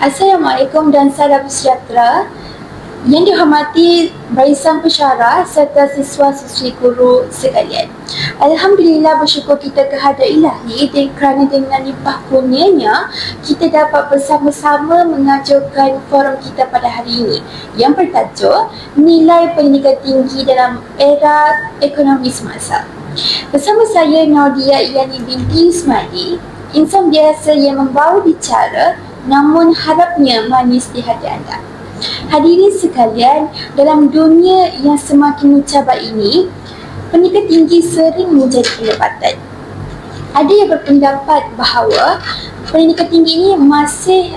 Assalamualaikum dan salam sejahtera. Yang dihormati barisan pensyarah serta siswa-siswi guru sekalian. Alhamdulillah, bersyukur kita kehadrat Ilahi kerana dengan limpah kurnianya kita dapat bersama-sama mengajukan forum kita pada hari ini yang bertajuk Nilai Pendidikan Tinggi dalam Era Ekonomi Semasa. Bersama saya Naudia Iyani binti Ismaili, insan biasa yang membawa bicara namun harapnya manis di hati anda. Hadirin sekalian, dalam dunia yang semakin mencabar ini, pendidikan tinggi sering menjadi perdebatan. Ada yang berpendapat bahawa pendidikan tinggi ini masih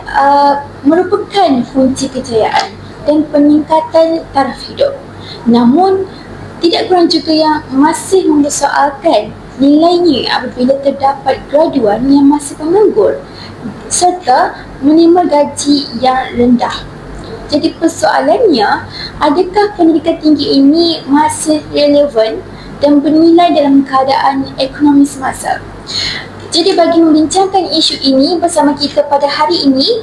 merupakan kunci kejayaan dan peningkatan taraf hidup. Namun, tidak kurang juga yang masih mempersoalkan nilainya apabila terdapat graduan yang masih penganggur serta menerima gaji yang rendah. Jadi persoalannya, adakah pendidikan tinggi ini masih relevan dan bernilai dalam keadaan ekonomi semasa? Jadi bagi membincangkan isu ini bersama kita pada hari ini,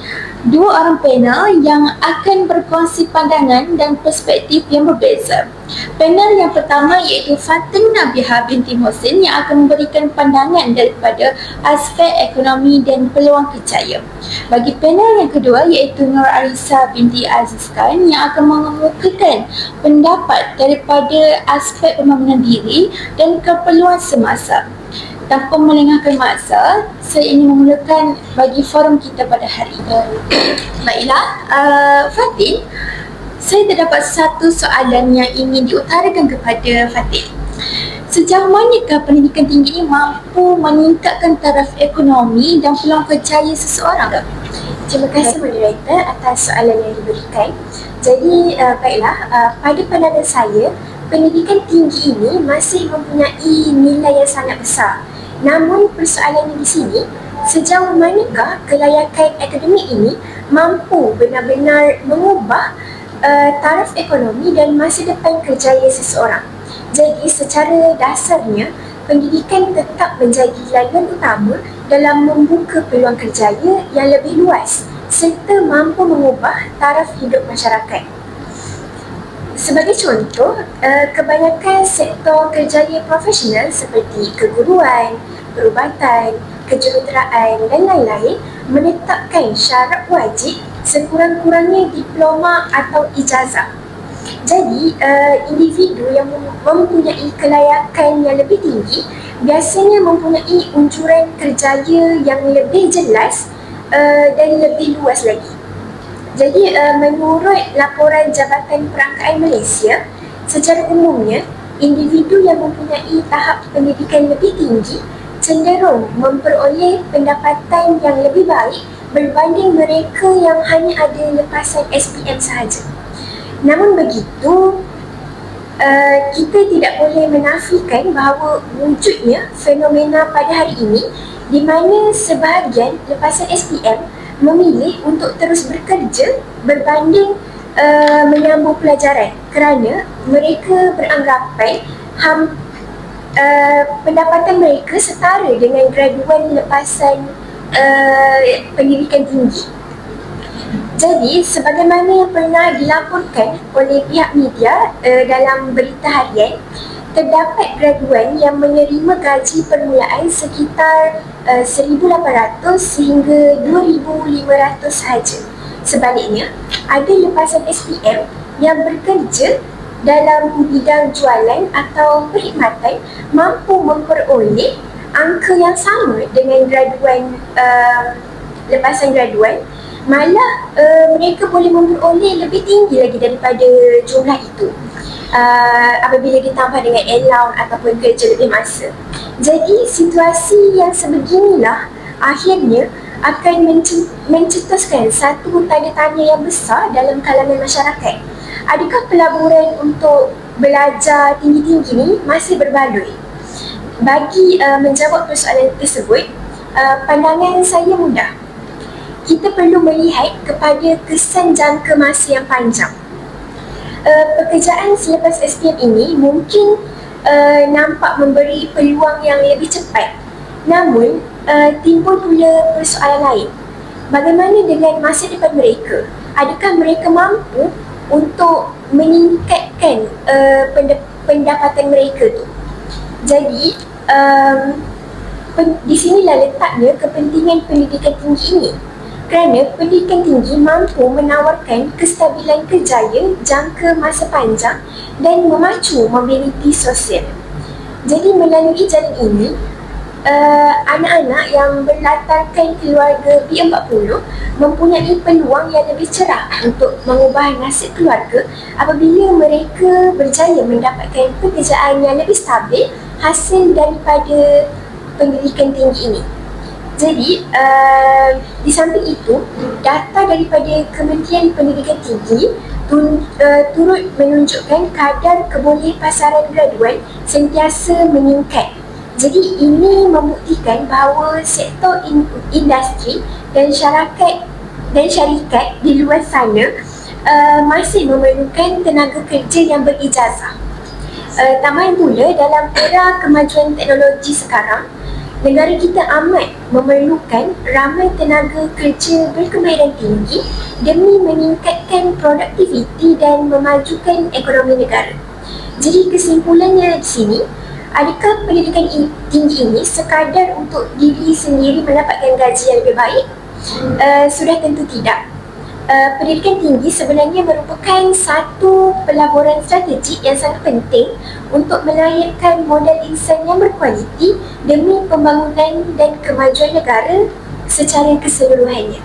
dua orang panel yang akan berkongsi pandangan dan perspektif yang berbeza. Panel yang pertama iaitu Fatimah Nabiha binti Mohsin yang akan memberikan pandangan daripada aspek ekonomi dan peluang kerjaya. Bagi panel yang kedua iaitu Nur Arisa binti Aziz Khan yang akan mengemukakan pendapat daripada aspek pembangunan diri dan keperluan semasa. Tanpa melengahkan masa, saya ingin memulakan bagi forum kita pada hari ini. Baiklah, Fatin, saya terdapat satu soalan yang ingin diutarakan kepada Fatin. Sejauh manakah pendidikan tinggi ini mampu meningkatkan taraf ekonomi dan peluang kerjaya seseorang? Terima kasih moderator atas soalan yang diberikan. Jadi, baiklah, pada pandangan saya, pendidikan tinggi ini masih mempunyai nilai yang sangat besar. Namun persoalannya di sini, sejauh manakah kelayakan akademik ini mampu benar-benar mengubah taraf ekonomi dan masa depan kerjaya seseorang. Jadi secara dasarnya, pendidikan tetap menjadi laluan utama dalam membuka peluang kerjaya yang lebih luas serta mampu mengubah taraf hidup masyarakat. Sebagai contoh, kebanyakan sektor kerjaya profesional seperti keguruan, perubatan, kejuruteraan dan lain-lain menetapkan syarat wajib sekurang-kurangnya diploma atau ijazah. Jadi, individu yang mempunyai kelayakan yang lebih tinggi biasanya mempunyai unjuran kerjaya yang lebih jelas dan lebih luas lagi. Jadi, menurut laporan Jabatan Perangkaan Malaysia, secara umumnya, individu yang mempunyai tahap pendidikan lebih tinggi cenderung memperoleh pendapatan yang lebih baik berbanding mereka yang hanya ada lepasan SPM sahaja. Namun begitu, kita tidak boleh menafikan bahawa wujudnya fenomena pada hari ini di mana sebahagian lepasan SPM memilih untuk terus bekerja berbanding menyambung pelajaran kerana mereka beranggapan pendapatan mereka setara dengan graduan lepasan pendidikan tinggi. Jadi, sebagaimana yang pernah dilaporkan oleh pihak media dalam berita harian, terdapat graduan yang menerima gaji permulaan sekitar 1,800 sehingga 2,500 sahaja. Sebaliknya, ada lepasan SPM yang bekerja dalam bidang jualan atau perkhidmatan mampu memperoleh angka yang sama dengan graduan lepasan graduan, malah mereka boleh memperoleh lebih tinggi lagi daripada jumlah itu apabila ditambah dengan allowance ataupun kerja lebih masa. Jadi situasi yang sebeginilah akhirnya akan mencetuskan satu tanda tanya yang besar dalam kalangan masyarakat. Adakah pelaburan untuk belajar tinggi-tinggi ni masih berbaloi? Bagi menjawab persoalan tersebut, pandangan saya mudah. Kita perlu melihat kepada kesan jangka masa yang panjang. Pekerjaan selepas SPM ini mungkin nampak memberi peluang yang lebih cepat. Namun, timbul pula persoalan lain. bagaimana dengan masa depan mereka? Adakah mereka mampu untuk meningkatkan pendapatan mereka tu? Jadi, di sinilah letaknya kepentingan pendidikan tinggi ini. Kerana pendidikan tinggi mampu menawarkan kestabilan kerjaya jangka masa panjang dan memacu mobiliti sosial. Jadi melalui jalan ini, anak-anak yang berlatarkan keluarga B40 mempunyai peluang yang lebih cerah untuk mengubah nasib keluarga apabila mereka berjaya mendapatkan pekerjaan yang lebih stabil hasil daripada pendidikan tinggi ini. Jadi, di samping itu, data daripada Kementerian Pendidikan Tinggi turut menunjukkan kadar kebolehpasaran graduan sentiasa meningkat. Jadi, ini membuktikan bahawa sektor industri dan syarikat di luar sana masih memerlukan tenaga kerja yang berijazah. Tambahan pula, dalam era kemajuan teknologi sekarang, negara kita amat memerlukan ramai tenaga kerja berkemahiran tinggi demi meningkatkan produktiviti dan memajukan ekonomi negara. Jadi kesimpulannya di sini, adakah pendidikan tinggi ini sekadar untuk diri sendiri mendapatkan gaji yang lebih baik? Sudah tentu tidak. Pendidikan tinggi sebenarnya merupakan satu pelaburan strategik yang sangat penting untuk melahirkan modal insan yang berkualiti demi pembangunan dan kemajuan negara secara keseluruhannya.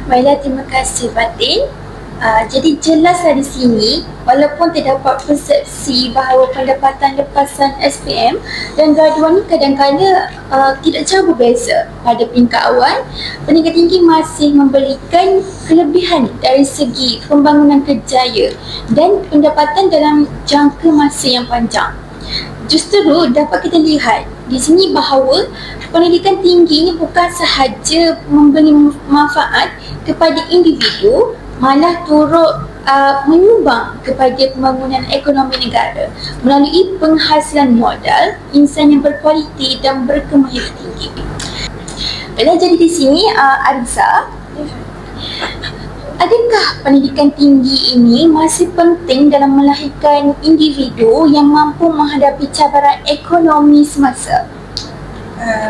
Baiklah, terima kasih Fatin. Jadi jelaslah di sini, walaupun terdapat persepsi bahawa pendapatan lepasan SPM dan graduan kadang-kadang tidak jauh berbeza. Pada peringkat awal, pendidikan tinggi masih memberikan kelebihan dari segi pembangunan kerjaya dan pendapatan dalam jangka masa yang panjang. Justru dapat kita lihat di sini bahawa pendidikan tinggi ini bukan sahaja memberi manfaat kepada individu, malah turut menyumbang kepada pembangunan ekonomi negara melalui penghasilan modal insan yang berkualiti dan berkemahiran tinggi. Jadi di sini Arza, adakah pendidikan tinggi ini masih penting dalam melahirkan individu yang mampu menghadapi cabaran ekonomi semasa?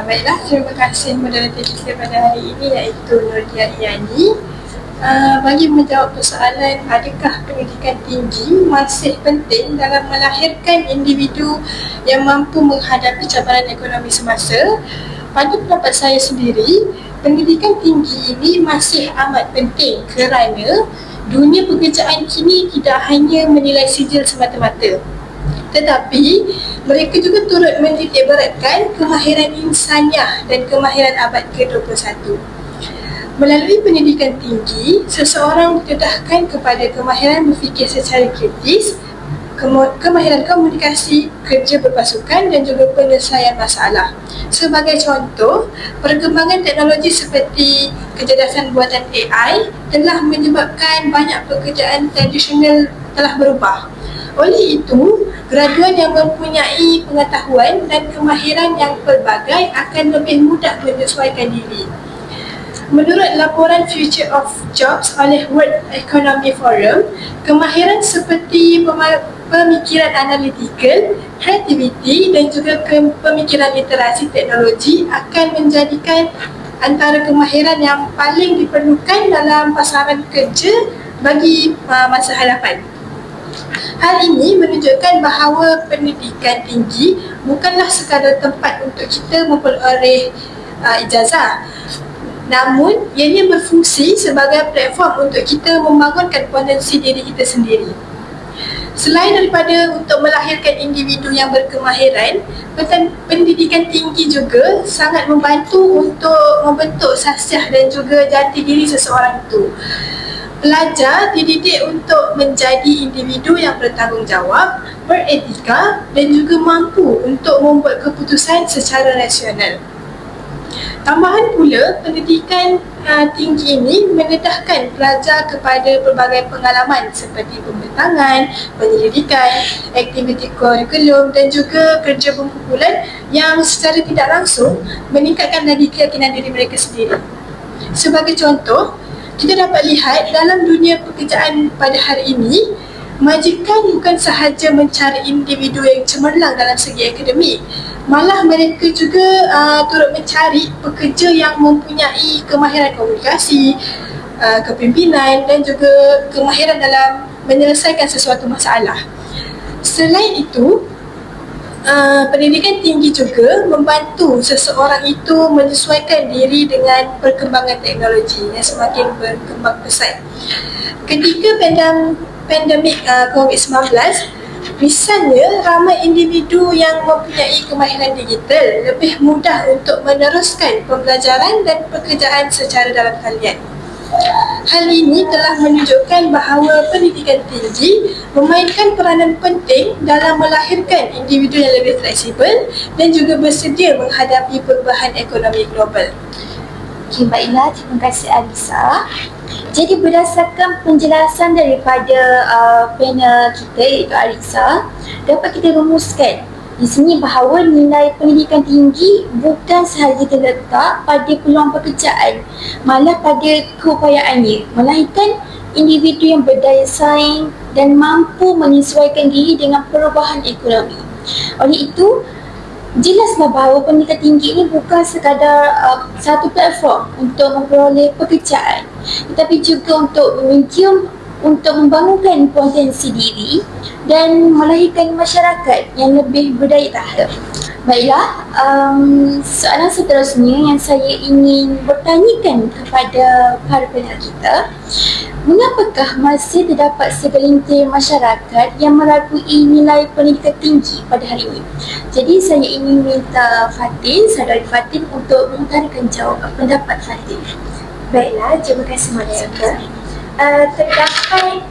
Baiklah, terima kasih moderator kita pada hari ini iaitu Nurdia Iyani. Bagi menjawab persoalan adakah pendidikan tinggi masih penting dalam melahirkan individu yang mampu menghadapi cabaran ekonomi semasa, pada pendapat saya sendiri, pendidikan tinggi ini masih amat penting kerana dunia pekerjaan kini tidak hanya menilai sijil semata-mata, tetapi mereka juga turut menitikberatkan kemahiran insaniah dan kemahiran abad ke-21. Melalui pendidikan tinggi, seseorang didedahkan kepada kemahiran berfikir secara kritis, kemahiran komunikasi, kerja berpasukan dan juga penyelesaian masalah. Sebagai contoh, perkembangan teknologi seperti kecerdasan buatan AI telah menyebabkan banyak pekerjaan tradisional telah berubah. Oleh itu, graduan yang mempunyai pengetahuan dan kemahiran yang pelbagai akan lebih mudah menyesuaikan diri. Menurut laporan Future of Jobs oleh World Economic Forum, kemahiran seperti pemikiran analitikal, kreativiti dan juga pemikiran literasi teknologi akan menjadikan antara kemahiran yang paling diperlukan dalam pasaran kerja bagi masa hadapan. Hal ini menunjukkan bahawa pendidikan tinggi bukanlah sekadar tempat untuk kita memperoleh ijazah, namun ianya berfungsi sebagai platform untuk kita membangunkan potensi diri kita sendiri. Selain daripada untuk melahirkan individu yang berkemahiran, pendidikan tinggi juga sangat membantu untuk membentuk sahsiah dan juga jati diri seseorang itu. Pelajar dididik untuk menjadi individu yang bertanggungjawab, beretika dan juga mampu untuk membuat keputusan secara rasional. Tambahan pula, pendidikan tinggi ini mendedahkan pelajar kepada pelbagai pengalaman seperti pembentangan, penyelidikan, aktiviti kurikulum dan juga kerja berkumpulan yang secara tidak langsung meningkatkan lagi keyakinan diri mereka sendiri. Sebagai contoh, kita dapat lihat dalam dunia pekerjaan pada hari ini, majikan bukan sahaja mencari individu yang cemerlang dalam segi akademik, malah mereka juga turut mencari pekerja yang mempunyai kemahiran komunikasi, kepimpinan dan juga kemahiran dalam menyelesaikan sesuatu masalah. Selain itu, pendidikan tinggi juga membantu seseorang itu menyesuaikan diri dengan perkembangan teknologi yang semakin berkembang pesat. Ketika pandemik COVID-19, misalnya, ramai individu yang mempunyai kemahiran digital lebih mudah untuk meneruskan pembelajaran dan pekerjaan secara dalam talian. Hal ini telah menunjukkan bahawa pendidikan tinggi memainkan peranan penting dalam melahirkan individu yang lebih fleksibel dan juga bersedia menghadapi perubahan ekonomi global. Okey, baiklah. Terima kasih Alisa. Jadi berdasarkan penjelasan daripada panel kita iaitu Alisa, dapat kita rumuskan di sini bahawa nilai pendidikan tinggi bukan sahaja terletak pada peluang pekerjaan, malah pada keupayaannya, melainkan individu yang berdaya saing dan mampu menyesuaikan diri dengan perubahan ekonomi. Oleh itu, jelaslah bahawa pendidikan tinggi ini bukan sekadar satu platform untuk memperoleh pekerjaan, tetapi juga untuk memedium, untuk membangunkan potensi diri dan melahirkan masyarakat yang lebih berdaya tahan. Baiklah, soalan seterusnya yang saya ingin bertanyakan kepada para pendengar kita, mengapakah masih terdapat segelintir masyarakat yang meragui nilai pendidikan tinggi pada hari ini? Jadi saya ingin minta Fatin, saudari Fatin, untuk mengutarakan pendapat Fatin. Baiklah, terima kasih Monica. Terdapat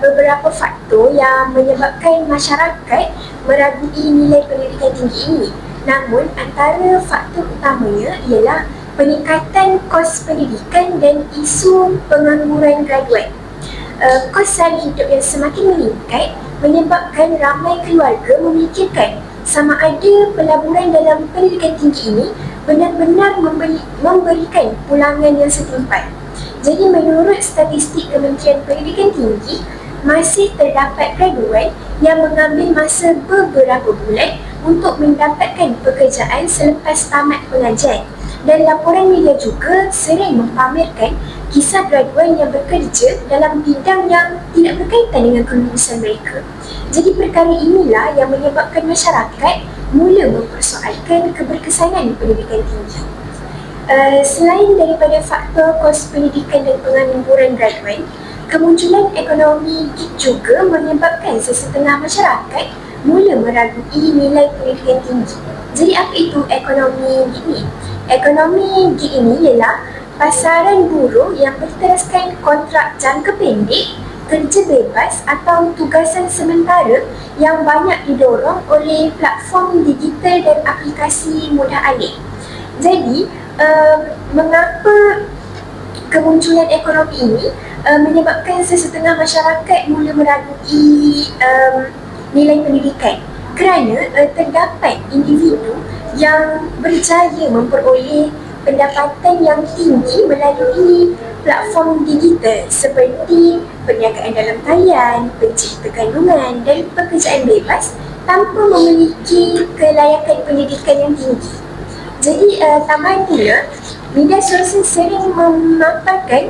beberapa faktor yang menyebabkan masyarakat meragui nilai pendidikan tinggi ini. Namun, antara faktor utamanya ialah peningkatan kos pendidikan dan isu pengangguran graduat. Kos sara hidup yang semakin meningkat menyebabkan ramai keluarga memikirkan sama ada pelaburan dalam pendidikan tinggi ini benar-benar memberikan pulangan yang setimpal. Jadi menurut statistik Kementerian Pendidikan Tinggi, masih terdapat graduat yang mengambil masa beberapa bulan untuk mendapatkan pekerjaan selepas tamat pengajian. Dan laporan media juga sering mempamerkan kisah graduan yang bekerja dalam bidang yang tidak berkaitan dengan kelulusan mereka. Jadi perkara inilah yang menyebabkan masyarakat mula mempersoalkan keberkesanan pendidikan tinggi. Selain daripada faktor kos pendidikan dan pengangguran graduan, kemunculan ekonomi gig juga menyebabkan sesetengah masyarakat mula meragui nilai pendidikan tinggi. Jadi apa itu ekonomi gig ni? Ekonomi gig ini ialah pasaran buruh yang berteraskan kontrak jangka pendek, kerja bebas atau tugasan sementara yang banyak didorong oleh platform digital dan aplikasi mudah alih. Jadi, mengapa kemunculan ekonomi ini menyebabkan sesetengah masyarakat mula meragui nilai pendidikan? Kerana terdapat individu yang berjaya memperoleh pendapatan yang tinggi melalui platform digital seperti perniagaan dalam talian, pencipta kandungan dan pekerjaan bebas tanpa memiliki kelayakan pendidikan yang tinggi. Jadi, tambahan pula, media sosial sering memaparkan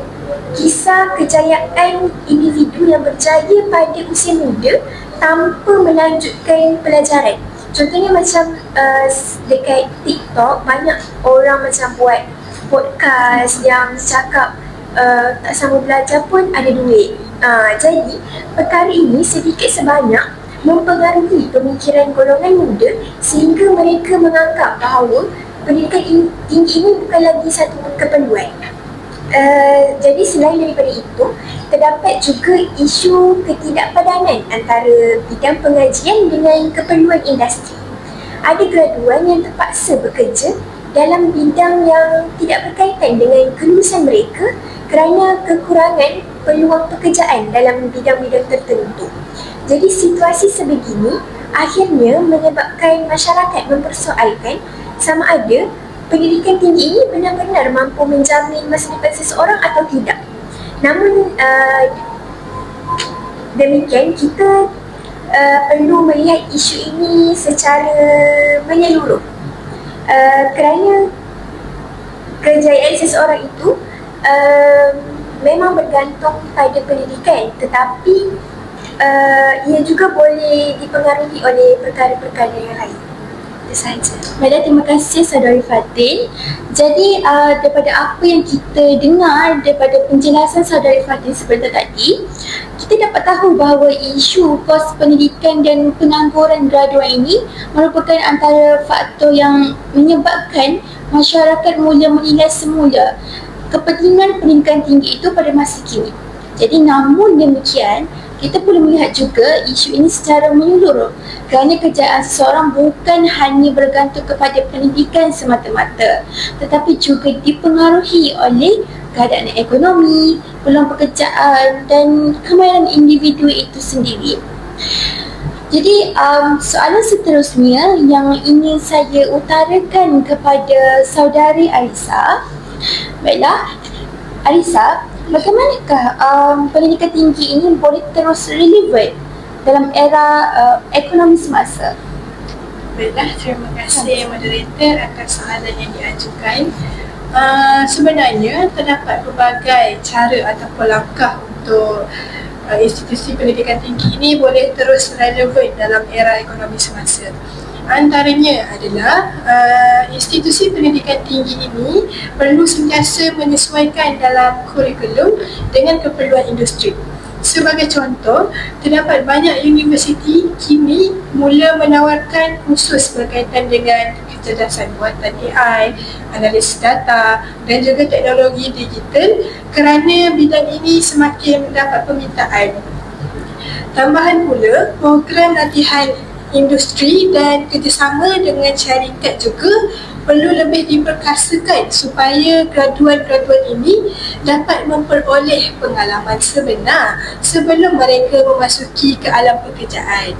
kisah kejayaan individu yang berjaya pada usia muda tanpa melanjutkan pelajaran. Contohnya macam dekat TikTok, banyak orang macam buat podcast yang cakap tak sanggup belajar pun ada duit. Jadi, perkara ini sedikit sebanyak mempengaruhi pemikiran golongan muda sehingga mereka menganggap bahawa pendidikan tinggi ini bukan lagi satu keperluan. Jadi selain daripada itu, terdapat juga isu ketidakpadanan antara bidang pengajian dengan keperluan industri. Ada graduan yang terpaksa bekerja dalam bidang yang tidak berkaitan dengan kelulusan mereka kerana kekurangan peluang pekerjaan dalam bidang-bidang tertentu. Jadi situasi sebegini akhirnya menyebabkan masyarakat mempersoalkan sama ada pendidikan tinggi ini benar-benar mampu menjamin masa depan seseorang atau tidak. Namun demikian, kita perlu melihat isu ini secara menyeluruh, kerana kejayaan seseorang itu memang bergantung pada pendidikan, tetapi ia juga boleh dipengaruhi oleh perkara-perkara yang lain. Itu sahaja. Baiklah, terima kasih Saudari Fatin. Jadi daripada apa yang kita dengar daripada penjelasan Saudari Fatin sebentar tadi, kita dapat tahu bahawa isu kos pendidikan dan pengangguran graduan ini merupakan antara faktor yang menyebabkan masyarakat mula menilai semula kepentingan pendidikan tinggi itu pada masa kini. Jadi namun demikian, kita perlu melihat juga isu ini secara menyeluruh kerana kejayaan seseorang bukan hanya bergantung kepada pendidikan semata-mata, tetapi juga dipengaruhi oleh keadaan ekonomi, peluang pekerjaan dan kemahiran individu itu sendiri. Jadi soalan seterusnya yang ingin saya utarakan kepada Saudari Arissa. Baiklah, Arissa, bagaimanakah pendidikan tinggi ini boleh terus relevan dalam era ekonomi semasa? Baiklah, terima kasih moderator atas soalan yang diajukan. Sebenarnya terdapat pelbagai cara ataupun langkah untuk institusi pendidikan tinggi ini boleh terus relevan dalam era ekonomi semasa. Antaranya adalah institusi pendidikan tinggi ini perlu sentiasa menyesuaikan dalam kurikulum dengan keperluan industri. Sebagai contoh, terdapat banyak universiti kini mula menawarkan kursus berkaitan dengan kecerdasan buatan AI, analisis data dan juga teknologi digital kerana bidang ini semakin mendapat permintaan. Tambahan pula, program latihan industri dan kerjasama dengan syarikat juga perlu lebih diperkasakan supaya graduan-graduan ini dapat memperoleh pengalaman sebenar sebelum mereka memasuki ke alam pekerjaan.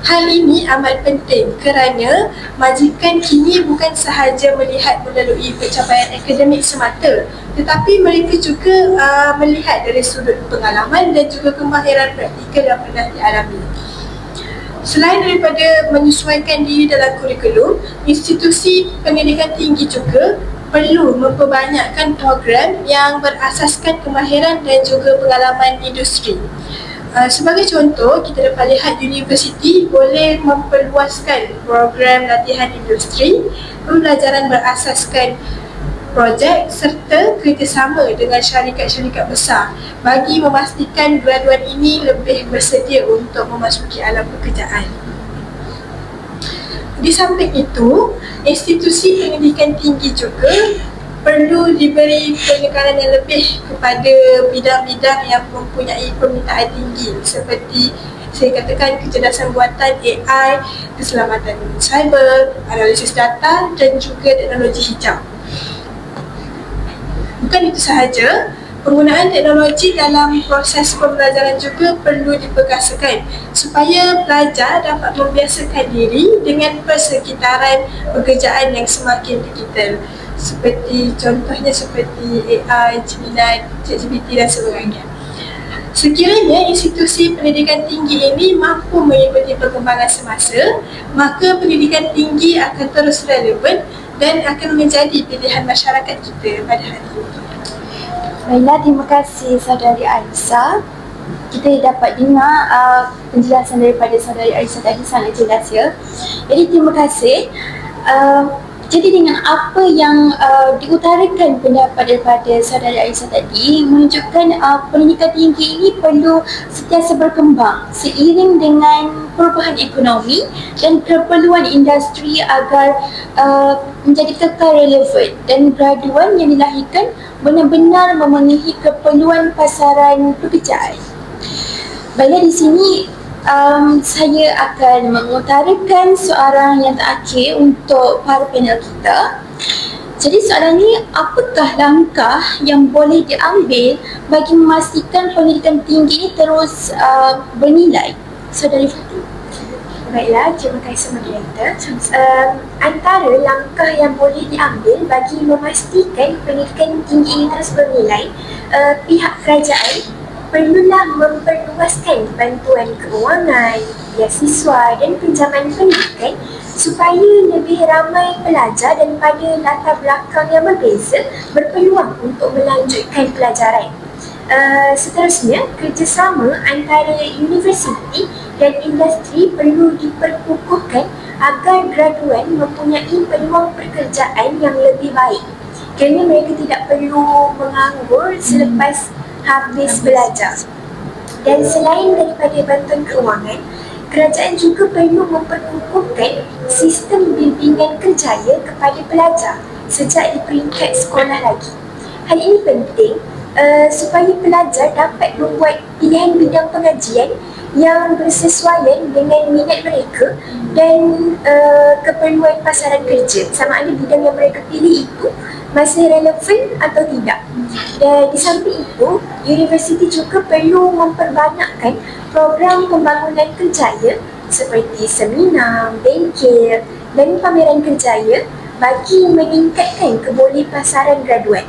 Hal ini amat penting kerana majikan kini bukan sahaja melihat melalui pencapaian akademik semata, tetapi mereka juga melihat dari sudut pengalaman dan juga kemahiran praktikal yang pernah dialami. Selain daripada menyesuaikan diri dalam kurikulum, institusi pendidikan tinggi juga perlu memperbanyakkan program yang berasaskan kemahiran dan juga pengalaman industri. Sebagai contoh, kita dapat lihat universiti boleh memperluaskan program latihan industri, pembelajaran berasaskan projek serta kerjasama dengan syarikat-syarikat besar bagi memastikan graduan ini lebih bersedia untuk memasuki alam pekerjaan. Di samping itu, institusi pendidikan tinggi juga perlu diberi penekanan yang lebih kepada bidang-bidang yang mempunyai permintaan tinggi seperti saya katakan kecerdasan buatan AI, keselamatan cyber, analisis data dan juga teknologi hijau. Bukan itu sahaja, penggunaan teknologi dalam proses pembelajaran juga perlu diperkasakan supaya pelajar dapat membiasakan diri dengan persekitaran pekerjaan yang semakin digital. Contohnya seperti AI, Gemini, ChatGPT dan sebagainya. Sekiranya institusi pendidikan tinggi ini mampu mengikuti perkembangan semasa, maka pendidikan tinggi akan terus relevan dan akan menjadi pilihan masyarakat kita pada hari ini. Baiklah, terima kasih Saudari Arissa. Kita dapat dengar penjelasan daripada Saudari Arissa tadi sangat jelas ya. Jadi terima kasih. Jadi dengan apa yang diutarakan pendapat daripada Saudari Arissa tadi menunjukkan pendidikan tinggi ini perlu sentiasa berkembang seiring dengan perubahan ekonomi dan keperluan industri agar menjadi kekal relevan dan graduan yang dilahirkan benar-benar memenuhi keperluan pasaran pekerjaan. Baiklah, di sini saya akan mengutarakan soalan yang terakhir untuk para panel kita. Jadi soalan ni, apakah langkah yang boleh diambil bagi memastikan pendidikan tinggi ini terus bernilai? Saudari Fatih. Baiklah, terima kasih moderator. Antara langkah yang boleh diambil bagi memastikan pendidikan tinggi ini terus bernilai, pihak kerajaan perlulah memperluaskan bantuan keuangan, beasiswa dan pinjaman pendidikan supaya lebih ramai pelajar daripada latar belakang yang berbeza berpeluang untuk melanjutkan pelajaran. Seterusnya, kerjasama antara universiti dan industri perlu diperkukuhkan agar graduan mempunyai peluang pekerjaan yang lebih baik, kerana mereka tidak perlu menganggur selepas habis belajar. Dan selain daripada bantuan keuangan, kerajaan juga perlu memperkukuhkan sistem bimbingan kerjaya kepada pelajar sejak di peringkat sekolah lagi. Hal ini penting supaya pelajar dapat membuat pilihan bidang pengajian yang bersesuaian dengan minat mereka dan keperluan pasaran kerja, sama ada bidang yang mereka pilih itu masih relevan atau tidak. Dan di samping itu, universiti juga perlu memperbanyakkan program pembangunan kerjaya seperti seminar, bengkel dan pameran kerjaya bagi meningkatkan kebolehpasaran graduan.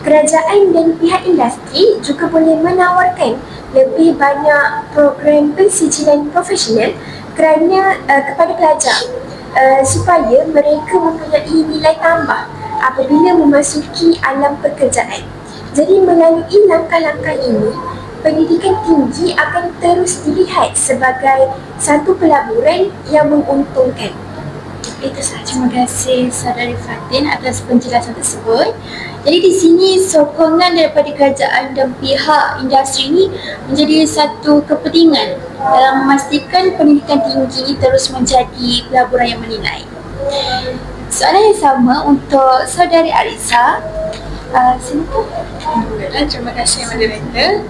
Kerajaan dan pihak industri juga boleh menawarkan lebih banyak program pensijilan profesional kepada pelajar supaya mereka mempunyai nilai tambah apabila memasuki alam pekerjaan. Jadi melalui langkah-langkah ini, pendidikan tinggi akan terus dilihat sebagai satu pelaburan yang menguntungkan. Itu sahaja. Terima kasih Saudari Fatin atas penjelasan tersebut. Jadi di sini sokongan daripada kerajaan dan pihak industri ini menjadi satu kepentingan dalam memastikan pendidikan tinggi terus menjadi pelaburan yang bernilai. Soalan yang sama untuk Saudari Arisa. Silakan. Terima kasih moderator.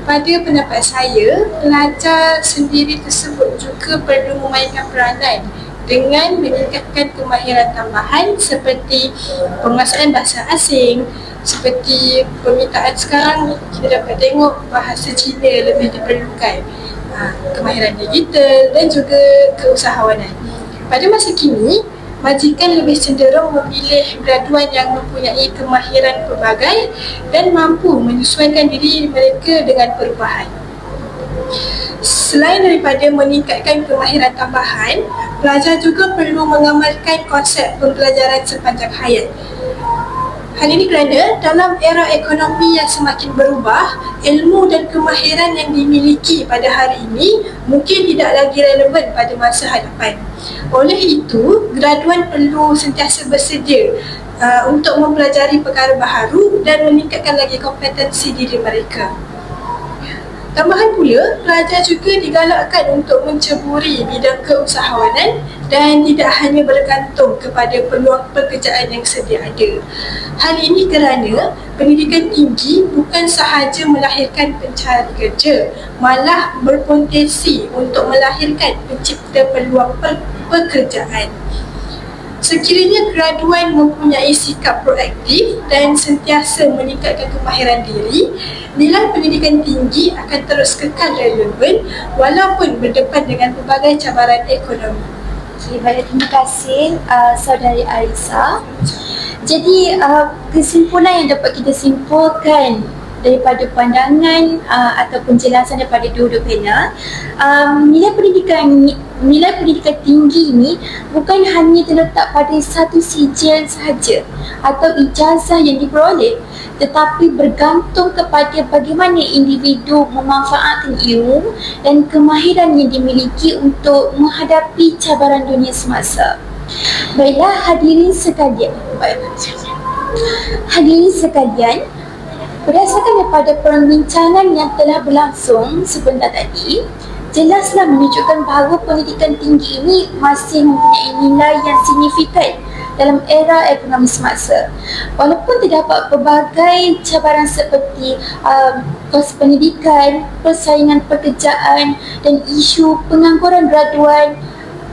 Pada pendapat saya, pelajar sendiri tersebut juga perlu memainkan peranan dengan meningkatkan kemahiran tambahan seperti penguasaan bahasa asing. Seperti permintaan sekarang, kita dapat tengok bahasa Cina lebih diperlukan, kemahiran digital dan juga keusahawanan. Pada masa kini, majikan lebih cenderung memilih graduan yang mempunyai kemahiran pelbagai dan mampu menyesuaikan diri mereka dengan perubahan. Selain daripada meningkatkan kemahiran tambahan, pelajar juga perlu mengamalkan konsep pembelajaran sepanjang hayat. Hal ini kerana dalam era ekonomi yang semakin berubah, ilmu dan kemahiran yang dimiliki pada hari ini mungkin tidak lagi relevan pada masa hadapan. Oleh itu, graduan perlu sentiasa bersedia untuk mempelajari perkara baharu dan meningkatkan lagi kompetensi diri mereka. Tambahan pula, pelajar juga digalakkan untuk menceburi bidang keusahawanan dan tidak hanya bergantung kepada peluang pekerjaan yang sedia ada. Hal ini kerana pendidikan tinggi bukan sahaja melahirkan pencari kerja, malah berpotensi untuk melahirkan pencipta peluang pekerjaan. Sekiranya graduan mempunyai sikap proaktif dan sentiasa meningkatkan kemahiran diri, nilai pendidikan tinggi akan terus kekal relevan walaupun berdepan dengan pelbagai cabaran ekonomi. Okay, baik, terima kasih Saudari Arisa. Jadi kesimpulan yang dapat kita simpulkan daripada pandangan atau penjelasan daripada dua-dua panel, nilai pendidikan tinggi ini bukan hanya terletak pada satu sijil sahaja atau ijazah yang diperoleh, tetapi bergantung kepada bagaimana individu memanfaatkan ilmu dan kemahiran yang dimiliki untuk menghadapi cabaran dunia semasa. Baiklah hadirin sekalian, berdasarkan daripada perbincangan yang telah berlangsung sebentar tadi, jelaslah menunjukkan bahawa pendidikan tinggi ini masih mempunyai nilai yang signifikan dalam era ekonomi semasa. Walaupun terdapat pelbagai cabaran seperti kos pendidikan, persaingan pekerjaan dan isu pengangguran graduan,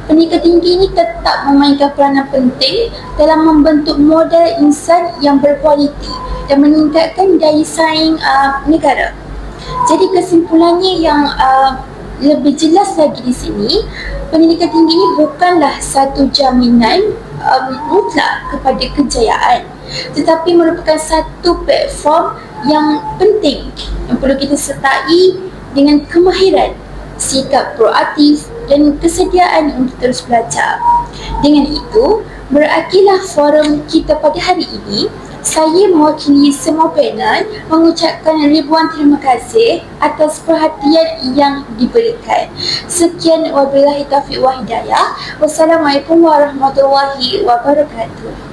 pendidikan tinggi ini tetap memainkan peranan penting dalam membentuk modal insan yang berkualiti dan meningkatkan daya saing negara. Jadi kesimpulannya yang lebih jelas lagi di sini, pendidikan tinggi ini bukanlah satu jaminan mutlak kepada kejayaan, tetapi merupakan satu platform yang penting yang perlu kita sertai dengan kemahiran, sikap proaktif dan kesediaan untuk terus belajar. Dengan itu, berakhirlah forum kita pada hari ini. Saya mewakili semua panel mengucapkan ribuan terima kasih atas perhatian yang diberikan. Sekian, wabillahi taufiq wa hidayah. Wassalamualaikum warahmatullahi wabarakatuh.